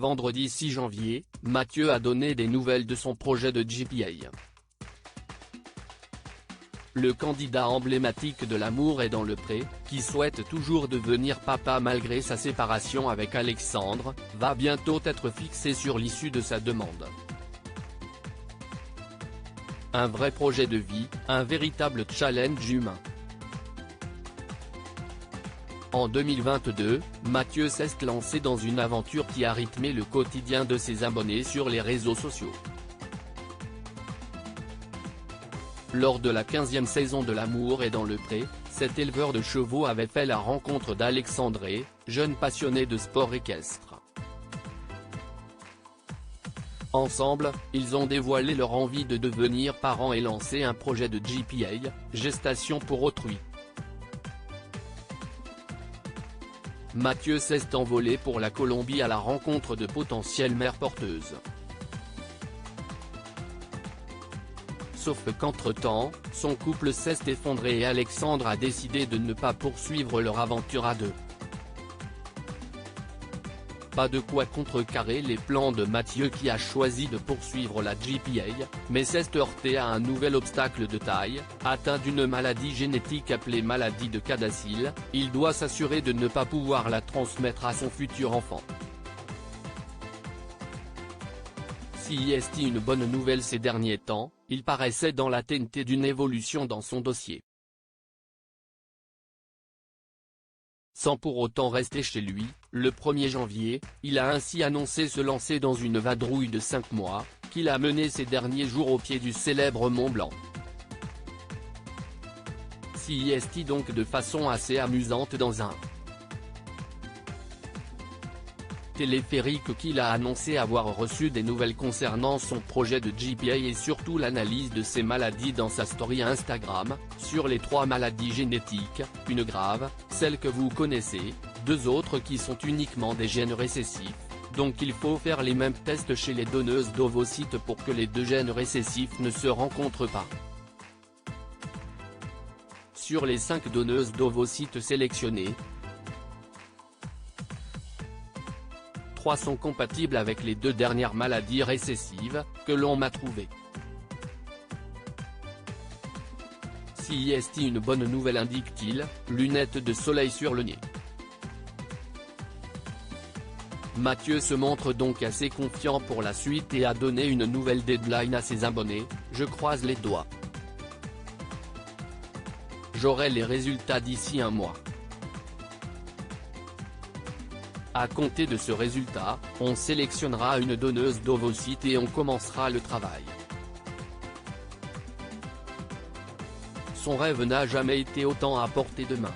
vendredi 6 janvier, Mathieu a donné des nouvelles de son projet de GPA. Le candidat emblématique de L'amour est dans le pré, qui souhaite toujours devenir papa malgré sa séparation avec Alexandre, va bientôt être fixé sur l'issue de sa demande. Un vrai projet de vie, un véritable challenge humain. En 2022, Mathieu s'est lancé dans une aventure qui a rythmé le quotidien de ses abonnés sur les réseaux sociaux. Lors de la 15e saison de L'amour est dans le pré, cet éleveur de chevaux avait fait la rencontre d'Alexandre, jeune passionné de sport équestre. Ensemble, ils ont dévoilé leur envie de devenir parents et lancé un projet de GPA, gestation pour autrui. Mathieu s'est envolé pour la Colombie à la rencontre de potentielles mères porteuses. Sauf qu'entre-temps, son couple s'est effondré et Alexandre a décidé de ne pas poursuivre leur aventure à deux. Pas de quoi contrecarrer les plans de Mathieu qui a choisi de poursuivre la GPA, mais s'est heurté à un nouvel obstacle de taille, atteint d'une maladie génétique appelée maladie de Cadacil, il doit s'assurer de ne pas pouvoir la transmettre à son futur enfant. Si est une bonne nouvelle ces derniers temps, il paraissait dans l'attente d'une évolution dans son dossier. Sans pour autant rester chez lui, le 1er janvier, il a ainsi annoncé se lancer dans une vadrouille de 5 mois, qu'il a menée ces derniers jours au pied du célèbre Mont Blanc. Si est donc de façon assez amusante dans un téléphérique qu'il a annoncé avoir reçu des nouvelles concernant son projet de GPA et surtout l'analyse de ces maladies dans sa story Instagram, sur les 3 maladies génétiques, une grave, celle que vous connaissez, 2 autres qui sont uniquement des gènes récessifs, donc il faut faire les mêmes tests chez les donneuses d'ovocytes pour que les 2 gènes récessifs ne se rencontrent pas. Sur les 5 donneuses d'ovocytes sélectionnées, 3 sont compatibles avec les 2 dernières maladies récessives, que l'on m'a trouvées. Si est une bonne nouvelle indique-t-il, lunettes de soleil sur le nez. Mathieu se montre donc assez confiant pour la suite et a donné une nouvelle deadline à ses abonnés, je croise les doigts. J'aurai les résultats d'ici un mois. À compter de ce résultat, on sélectionnera une donneuse d'ovocytes et on commencera le travail. Son rêve n'a jamais été autant à portée de main.